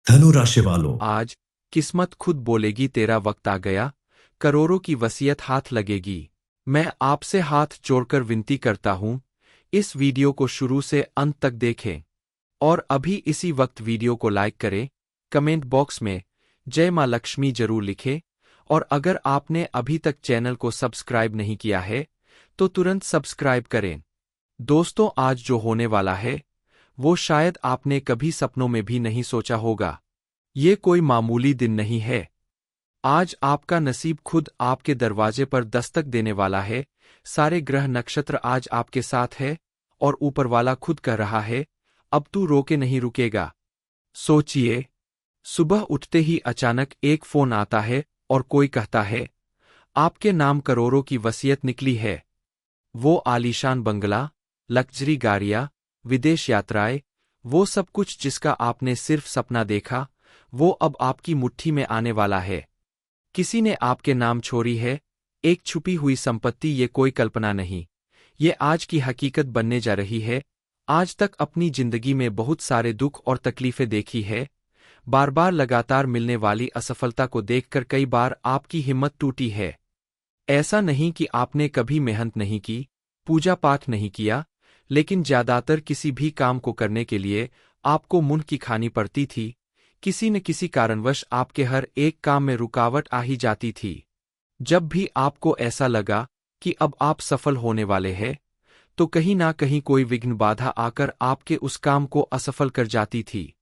धनु राशि वालों, आज किस्मत खुद बोलेगी तेरा वक्त आ गया, करोड़ों की वसीयत हाथ लगेगी। मैं आपसे हाथ जोड़कर विनती करता हूं, इस वीडियो को शुरू से अंत तक देखें और अभी इसी वक्त वीडियो को लाइक करें, कमेंट बॉक्स में जय मां लक्ष्मी जरूर लिखें और अगर आपने अभी तक चैनल को सब्सक्राइब नहीं किया है तो तुरंत सब्सक्राइब करें। दोस्तों, आज जो होने वाला है वो शायद आपने कभी सपनों में भी नहीं सोचा होगा। ये कोई मामूली दिन नहीं है। आज आपका नसीब खुद आपके दरवाजे पर दस्तक देने वाला है। सारे ग्रह नक्षत्र आज आपके साथ है और ऊपर वाला खुद कह रहा है, अब तू रोके नहीं रुकेगा। सोचिए, सुबह उठते ही अचानक एक फोन आता है और कोई कहता है, आपके नाम करोड़ों की वसीयत निकली है। वो आलीशान बंगला, लग्जरी गाड़ियां, विदेश यात्राएं, वो सब कुछ जिसका आपने सिर्फ सपना देखा, वो अब आपकी मुट्ठी में आने वाला है। किसी ने आपके नाम छोड़ी है, एक छुपी हुई संपत्ति। ये कोई कल्पना नहीं, ये आज की हकीकत बनने जा रही है। आज तक अपनी जिंदगी में बहुत सारे दुख और तकलीफें देखी है। बार बार लगातार मिलने वाली असफलता को देखकर कई बार आपकी हिम्मत टूटी है। ऐसा नहीं कि आपने कभी मेहनत नहीं की, पूजा पाठ नहीं किया, लेकिन ज्यादातर किसी भी काम को करने के लिए आपको मुंह की खानी पड़ती थी। किसी न किसी कारणवश आपके हर एक काम में रुकावट आ ही जाती थी। जब भी आपको ऐसा लगा कि अब आप सफल होने वाले हैं, तो कहीं ना कहीं कोई विघ्न बाधा आकर आपके उस काम को असफल कर जाती थी।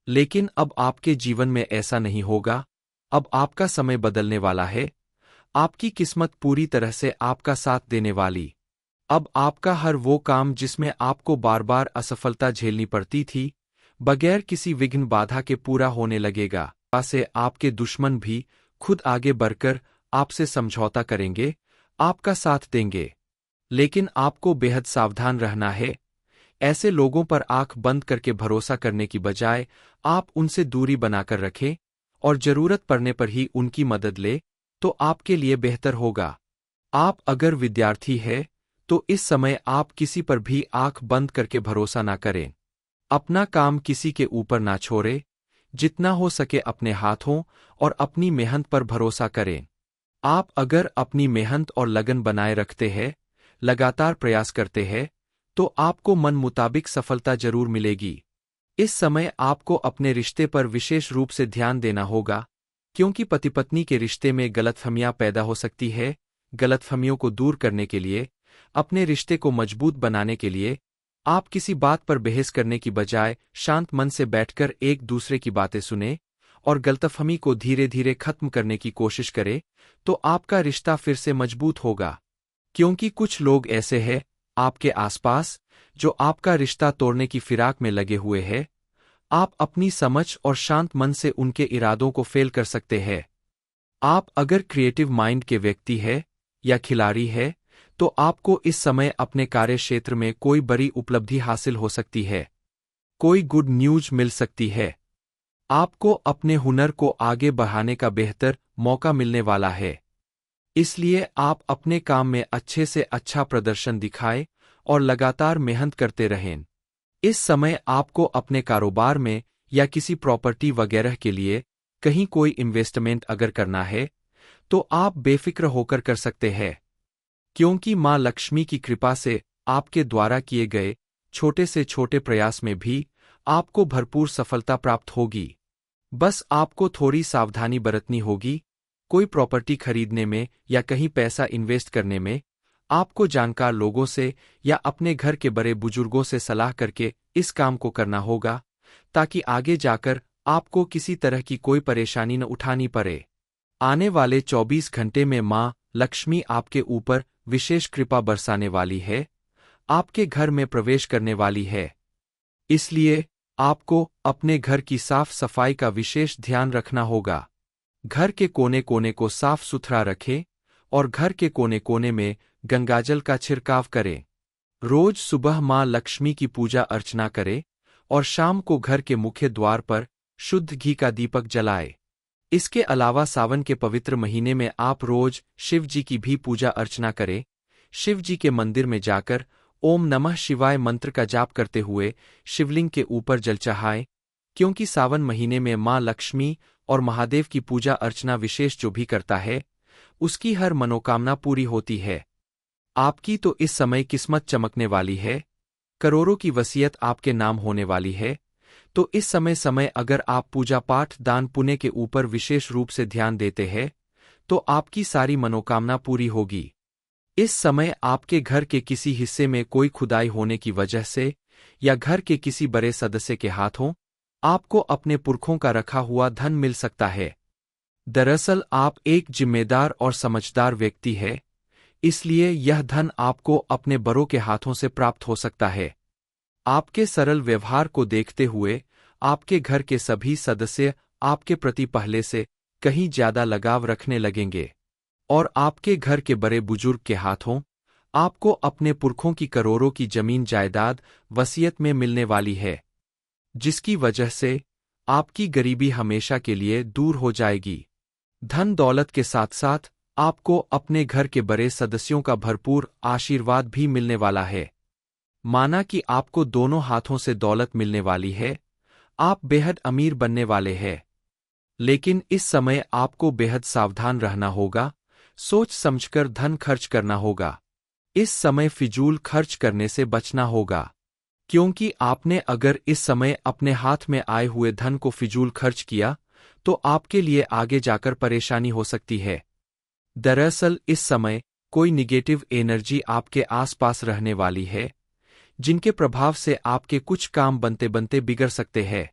लेकिन अब आपके जीवन में ऐसा नहीं होगा। अब आपका समय बदलने वाला है। आपकी किस्मत पूरी तरह से आपका साथ देने वाली। अब आपका हर वो काम जिसमें आपको बार बार असफलता झेलनी पड़ती थी, बगैर किसी विघ्न बाधा के पूरा होने लगेगा। से आपके दुश्मन भी खुद आगे बढ़कर आपसे समझौता करेंगे, आपका साथ देंगे। लेकिन आपको बेहद सावधान रहना है। ऐसे लोगों पर आंख बंद करके भरोसा करने की बजाय आप उनसे दूरी बनाकर रखें और जरूरत पड़ने पर ही उनकी मदद ले, तो आपके लिए बेहतर होगा। आप अगर विद्यार्थी है तो इस समय आप किसी पर भी आंख बंद करके भरोसा ना करें। अपना काम किसी के ऊपर ना छोड़े। जितना हो सके अपने हाथों और अपनी मेहनत पर भरोसा करें। आप अगर अपनी मेहनत और लगन बनाए रखते हैं, लगातार प्रयास करते हैं, तो आपको मन मुताबिक सफलता जरूर मिलेगी। इस समय आपको अपने रिश्ते पर विशेष रूप से ध्यान देना होगा, क्योंकि पति पत्नी के रिश्ते में गलतफहमियां पैदा हो सकती है। गलतफहमियों को दूर करने के लिए, अपने रिश्ते को मजबूत बनाने के लिए, आप किसी बात पर बहस करने की बजाय शांत मन से बैठकर एक दूसरे की बातें सुने और गलतफहमी को धीरे धीरे खत्म करने की कोशिश करें, तो आपका रिश्ता फिर से मजबूत होगा। क्योंकि कुछ लोग ऐसे हैं आपके आसपास जो आपका रिश्ता तोड़ने की फिराक में लगे हुए हैं। आप अपनी समझ और शांत मन से उनके इरादों को फेल कर सकते हैं। आप अगर क्रिएटिव माइंड के व्यक्ति है या खिलाड़ी है, तो आपको इस समय अपने कार्य क्षेत्र में कोई बड़ी उपलब्धि हासिल हो सकती है। कोई गुड न्यूज मिल सकती है। आपको अपने हुनर को आगे बढ़ाने का बेहतर मौका मिलने वाला है। इसलिए आप अपने काम में अच्छे से अच्छा प्रदर्शन दिखाएं और लगातार मेहनत करते रहें। इस समय आपको अपने कारोबार में या किसी प्रॉपर्टी वगैरह के लिए कहीं कोई इन्वेस्टमेंट अगर करना है, तो आप बेफिक्र होकर कर सकते हैं। क्योंकि मां लक्ष्मी की कृपा से आपके द्वारा किए गए छोटे से छोटे प्रयास में भी आपको भरपूर सफलता प्राप्त होगी। बस आपको थोड़ी सावधानी बरतनी होगी। कोई प्रॉपर्टी खरीदने में या कहीं पैसा इन्वेस्ट करने में आपको जानकार लोगों से या अपने घर के बड़े बुजुर्गों से सलाह करके इस काम को करना होगा, ताकि आगे जाकर आपको किसी तरह की कोई परेशानी न उठानी पड़े। आने वाले 24 घंटे में मां लक्ष्मी आपके ऊपर विशेष कृपा बरसाने वाली है, आपके घर में प्रवेश करने वाली है। इसलिए आपको अपने घर की साफ सफाई का विशेष ध्यान रखना होगा। घर के कोने कोने को साफ सुथरा रखें और घर के कोने कोने में गंगाजल का छिड़काव करें। रोज सुबह मां लक्ष्मी की पूजा अर्चना करें और शाम को घर के मुख्य द्वार पर शुद्ध घी का दीपक जलाएं। इसके अलावा सावन के पवित्र महीने में आप रोज शिव जी की भी पूजा अर्चना करें। शिव जी के मंदिर में जाकर ओम नमः शिवाय मंत्र का जाप करते हुए शिवलिंग के ऊपर जल चढ़ाएं। क्योंकि सावन महीने में माँ लक्ष्मी और महादेव की पूजा अर्चना विशेष जो भी करता है उसकी हर मनोकामना पूरी होती है। आपकी तो इस समय किस्मत चमकने वाली है, करोड़ों की वसीयत आपके नाम होने वाली है। तो इस समय अगर आप पूजा पाठ दान पुण्य के ऊपर विशेष रूप से ध्यान देते हैं तो आपकी सारी मनोकामना पूरी होगी। इस समय आपके घर के किसी हिस्से में कोई खुदाई होने की वजह से या घर के किसी बड़े सदस्य के हाथों आपको अपने पुरखों का रखा हुआ धन मिल सकता है। दरअसल आप एक जिम्मेदार और समझदार व्यक्ति है, इसलिए यह धन आपको अपने बड़ों के हाथों से प्राप्त हो सकता है। आपके सरल व्यवहार को देखते हुए आपके घर के सभी सदस्य आपके प्रति पहले से कहीं ज्यादा लगाव रखने लगेंगे और आपके घर के बड़े बुजुर्ग के हाथों आपको अपने पुरखों की करोड़ों की जमीन जायदाद वसीयत में मिलने वाली है, जिसकी वजह से आपकी गरीबी हमेशा के लिए दूर हो जाएगी। धन दौलत के साथ साथ आपको अपने घर के बड़े सदस्यों का भरपूर आशीर्वाद भी मिलने वाला है। माना कि आपको दोनों हाथों से दौलत मिलने वाली है, आप बेहद अमीर बनने वाले हैं। लेकिन इस समय आपको बेहद सावधान रहना होगा, सोच समझकर धन खर्च करना होगा। इस समय फिजूल खर्च करने से बचना होगा, क्योंकि आपने अगर इस समय अपने हाथ में आए हुए धन को फिजूल खर्च किया तो आपके लिए आगे जाकर परेशानी हो सकती है। दरअसल इस समय कोई निगेटिव एनर्जी आपके आसपास रहने वाली है, जिनके प्रभाव से आपके कुछ काम बनते बनते बिगड़ सकते हैं।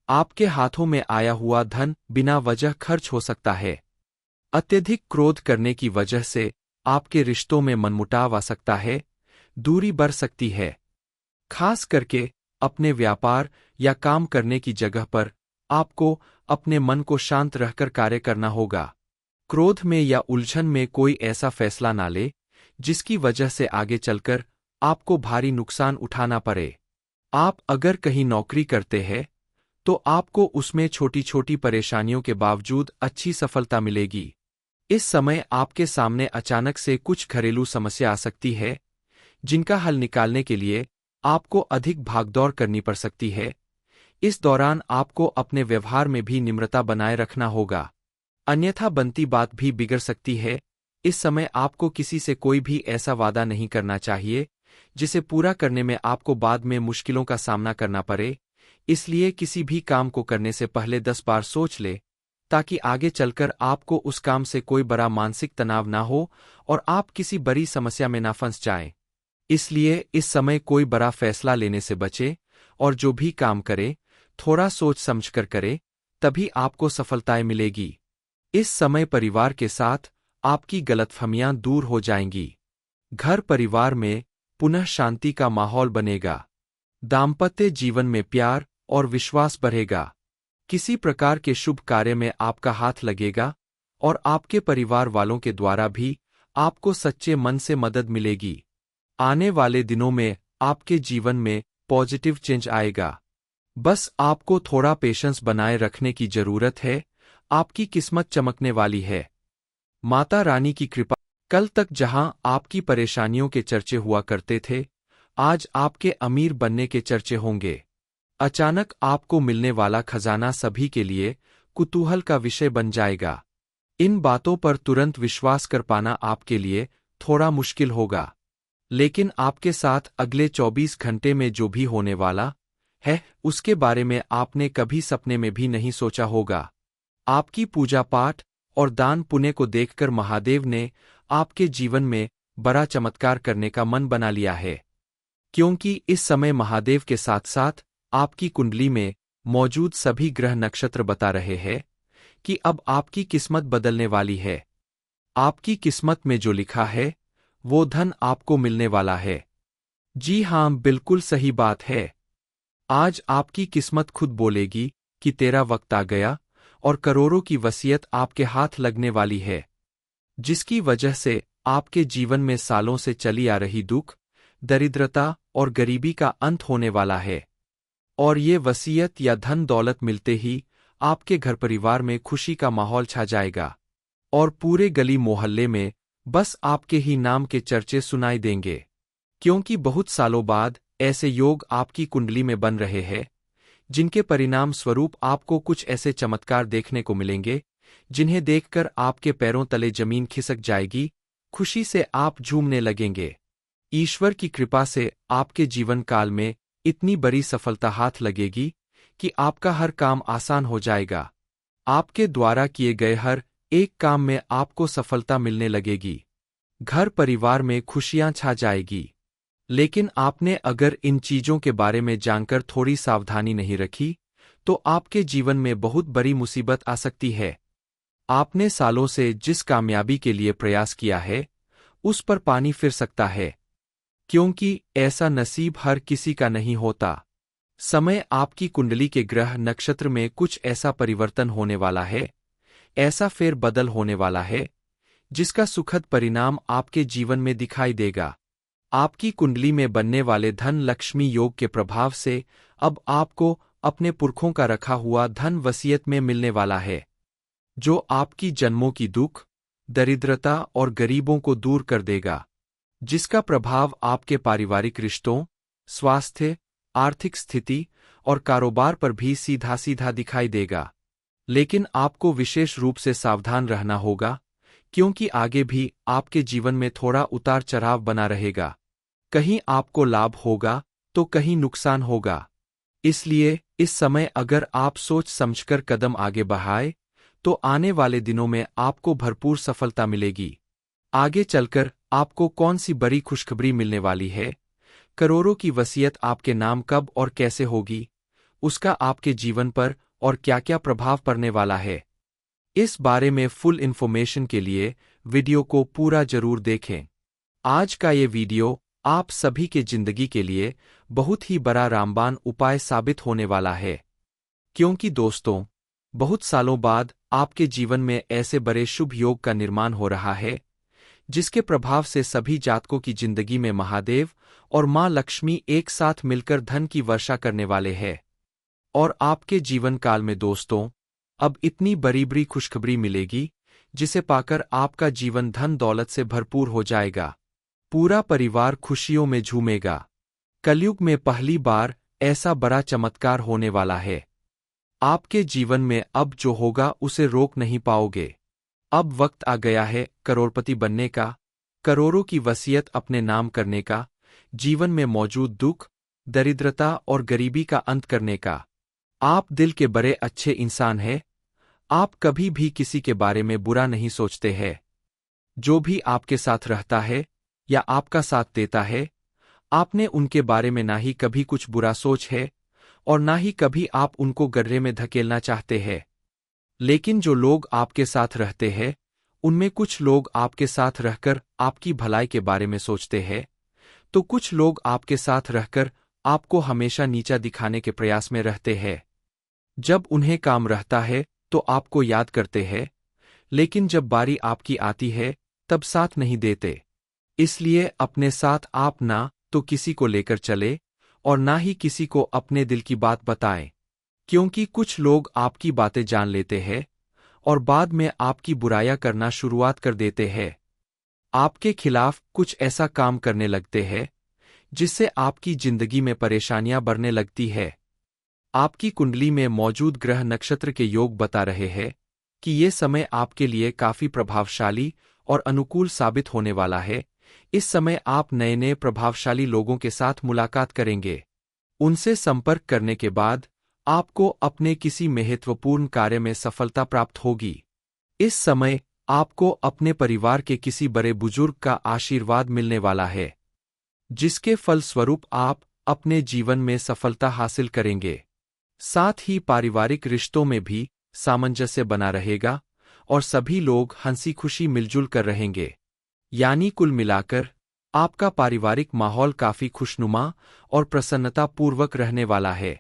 आपके हाथों में आया हुआ धन बिना वजह खर्च हो सकता है। अत्यधिक क्रोध करने की वजह से आपके रिश्तों में मनमुटाव आ सकता है, दूरी बढ़ सकती है। खास करके अपने व्यापार या काम करने की जगह पर आपको अपने मन को शांत रहकर कार्य करना होगा। क्रोध में या उलझन में कोई ऐसा फैसला ना ले जिसकी वजह से आगे चलकर आपको भारी नुकसान उठाना पड़े। आप अगर कहीं नौकरी करते हैं तो आपको उसमें छोटी छोटी परेशानियों के बावजूद अच्छी सफलता मिलेगी। इस समय आपके सामने अचानक से कुछ घरेलू समस्या आ सकती है, जिनका हल निकालने के लिए आपको अधिक भागदौड़ करनी पड़ सकती है। इस दौरान आपको अपने व्यवहार में भी निम्रता बनाए रखना होगा, अन्यथा बनती बात भी बिगड़ सकती है। इस समय आपको किसी से कोई भी ऐसा वादा नहीं करना चाहिए जिसे पूरा करने में आपको बाद में मुश्किलों का सामना करना पड़े। इसलिए किसी भी काम को करने से पहले 10 बार सोच ले, ताकि आगे चलकर आपको उस काम से कोई बड़ा मानसिक तनाव ना हो और आप किसी बड़ी समस्या में ना फंस जाएं। इसलिए इस समय कोई बड़ा फैसला लेने से बचे और जो भी काम करे थोड़ा सोच समझकर करे, तभी आपको सफलताएं मिलेगी। इस समय परिवार के साथ आपकी गलतफहमियां दूर हो जाएंगी। घर परिवार में पुनः शांति का माहौल बनेगा। दाम्पत्य जीवन में प्यार और विश्वास बढ़ेगा। किसी प्रकार के शुभ कार्य में आपका हाथ लगेगा और आपके परिवार वालों के द्वारा भी आपको सच्चे मन से मदद मिलेगी। आने वाले दिनों में आपके जीवन में पॉजिटिव चेंज आएगा। बस आपको थोड़ा पेशेंस बनाए रखने की जरूरत है। आपकी किस्मत चमकने वाली है। माता रानी की कृपा। कल तक जहां आपकी परेशानियों के चर्चे हुआ करते थे, आज आपके अमीर बनने के चर्चे होंगे। अचानक आपको मिलने वाला खजाना सभी के लिए कुतूहल का विषय बन जाएगा। इन बातों पर तुरंत विश्वास कर पाना आपके लिए थोड़ा मुश्किल होगा, लेकिन आपके साथ अगले 24 घंटे में जो भी होने वाला है उसके बारे में आपने कभी सपने में भी नहीं सोचा होगा। आपकी पूजा पाठ और दान पुण्य को देखकर महादेव ने आपके जीवन में बड़ा चमत्कार करने का मन बना लिया है, क्योंकि इस समय महादेव के साथ साथ आपकी कुंडली में मौजूद सभी ग्रह नक्षत्र बता रहे हैं कि अब आपकी किस्मत बदलने वाली है। आपकी किस्मत में जो लिखा है वो धन आपको मिलने वाला है। जी हां, बिल्कुल सही बात है। आज आपकी किस्मत खुद बोलेगी कि तेरा वक्त आ गया और करोड़ों की वसीयत आपके हाथ लगने वाली है, जिसकी वजह से आपके जीवन में सालों से चली आ रही दुख, दरिद्रता और गरीबी का अंत होने वाला है। और ये वसीयत या धन दौलत मिलते ही आपके घर परिवार में खुशी का माहौल छा जाएगा और पूरे गली मोहल्ले में बस आपके ही नाम के चर्चे सुनाई देंगे, क्योंकि बहुत सालों बाद ऐसे योग आपकी कुंडली में बन रहे हैं जिनके परिणाम स्वरूप आपको कुछ ऐसे चमत्कार देखने को मिलेंगे जिन्हें देखकर आपके पैरों तले जमीन खिसक जाएगी, खुशी से आप झूमने लगेंगे। ईश्वर की कृपा से आपके जीवन काल में इतनी बड़ी सफलता हाथ लगेगी कि आपका हर काम आसान हो जाएगा। आपके द्वारा किए गए हर एक काम में आपको सफलता मिलने लगेगी। घर परिवार में खुशियां छा जाएगी। लेकिन आपने अगर इन चीजों के बारे में जानकर थोड़ी सावधानी नहीं रखी तो आपके जीवन में बहुत बड़ी मुसीबत आ सकती है। आपने सालों से जिस कामयाबी के लिए प्रयास किया है उस पर पानी फिर सकता है, क्योंकि ऐसा नसीब हर किसी का नहीं होता। समय आपकी कुंडली के ग्रह नक्षत्र में कुछ ऐसा परिवर्तन होने वाला है, ऐसा फेरबदल होने वाला है जिसका सुखद परिणाम आपके जीवन में दिखाई देगा। आपकी कुंडली में बनने वाले धन लक्ष्मी योग के प्रभाव से अब आपको अपने पुरखों का रखा हुआ धन वसीयत में मिलने वाला है, जो आपकी जन्मों की दुख, दरिद्रता और गरीबों को दूर कर देगा, जिसका प्रभाव आपके पारिवारिक रिश्तों, स्वास्थ्य, आर्थिक स्थिति और कारोबार पर भी सीधा सीधा दिखाई देगा। लेकिन आपको विशेष रूप से सावधान रहना होगा, क्योंकि आगे भी आपके जीवन में थोड़ा उतार चढ़ाव बना रहेगा। कहीं आपको लाभ होगा तो कहीं नुकसान होगा। इसलिए इस समय अगर आप सोच समझकर कदम आगे बढ़ाएं तो आने वाले दिनों में आपको भरपूर सफलता मिलेगी। आगे चलकर आपको कौन सी बड़ी खुशखबरी मिलने वाली है, करोड़ों की वसीयत आपके नाम कब और कैसे होगी, उसका आपके जीवन पर और क्या क्या प्रभाव पड़ने वाला है, इस बारे में फुल इन्फॉर्मेशन के लिए वीडियो को पूरा जरूर देखें। आज का ये वीडियो आप सभी के जिंदगी के लिए बहुत ही बड़ा रामबाण उपाय साबित होने वाला है, क्योंकि दोस्तों, बहुत सालों बाद आपके जीवन में ऐसे बड़े शुभ योग का निर्माण हो रहा है जिसके प्रभाव से सभी जातकों की जिंदगी में महादेव और मां लक्ष्मी एक साथ मिलकर धन की वर्षा करने वाले हैं। और आपके जीवन काल में दोस्तों, अब इतनी बड़ी बड़ी खुशखबरी मिलेगी जिसे पाकर आपका जीवन धन दौलत से भरपूर हो जाएगा। पूरा परिवार खुशियों में झूमेगा। कलयुग में पहली बार ऐसा बड़ा चमत्कार होने वाला है। आपके जीवन में अब जो होगा उसे रोक नहीं पाओगे। अब वक्त आ गया है करोड़पति बनने का, करोड़ों की वसीयत अपने नाम करने का, जीवन में मौजूद दुख, दरिद्रता और गरीबी का अंत करने का। आप दिल के बड़े अच्छे इंसान हैं। आप कभी भी किसी के बारे में बुरा नहीं सोचते हैं। जो भी आपके साथ रहता है या आपका साथ देता है, आपने उनके बारे में ना ही कभी कुछ बुरा सोच है और ना ही कभी आप उनको गड्ढे में धकेलना चाहते हैं। लेकिन जो लोग आपके साथ रहते हैं, उनमें कुछ लोग आपके साथ रहकर आपकी भलाई के बारे में सोचते हैं, तो कुछ लोग आपके साथ रहकर आपको हमेशा नीचा दिखाने के प्रयास में रहते हैं। जब उन्हें काम रहता है तो आपको याद करते हैं, लेकिन जब बारी आपकी आती है तब साथ नहीं देते। इसलिए अपने साथ आप ना तो किसी को लेकर चले और ना ही किसी को अपने दिल की बात बताएं, क्योंकि कुछ लोग आपकी बातें जान लेते हैं और बाद में आपकी बुराइयां करना शुरुआत कर देते हैं। आपके खिलाफ कुछ ऐसा काम करने लगते हैं जिससे आपकी जिंदगी में परेशानियां बढ़ने लगती है। आपकी कुंडली में मौजूद ग्रह नक्षत्र के योग बता रहे हैं कि ये समय आपके लिए काफी प्रभावशाली और अनुकूल साबित होने वाला है। इस समय आप नए नए प्रभावशाली लोगों के साथ मुलाकात करेंगे। उनसे संपर्क करने के बाद आपको अपने किसी महत्वपूर्ण कार्य में सफलता प्राप्त होगी। इस समय आपको अपने परिवार के किसी बड़े बुजुर्ग का आशीर्वाद मिलने वाला है, जिसके फलस्वरूप आप अपने जीवन में सफलता हासिल करेंगे। साथ ही पारिवारिक रिश्तों में भी सामंजस्य बना रहेगा और सभी लोग हंसी खुशी मिलजुल कर रहेंगे। यानी कुल मिलाकर आपका पारिवारिक माहौल काफी खुशनुमा और प्रसन्नतापूर्वक रहने वाला है।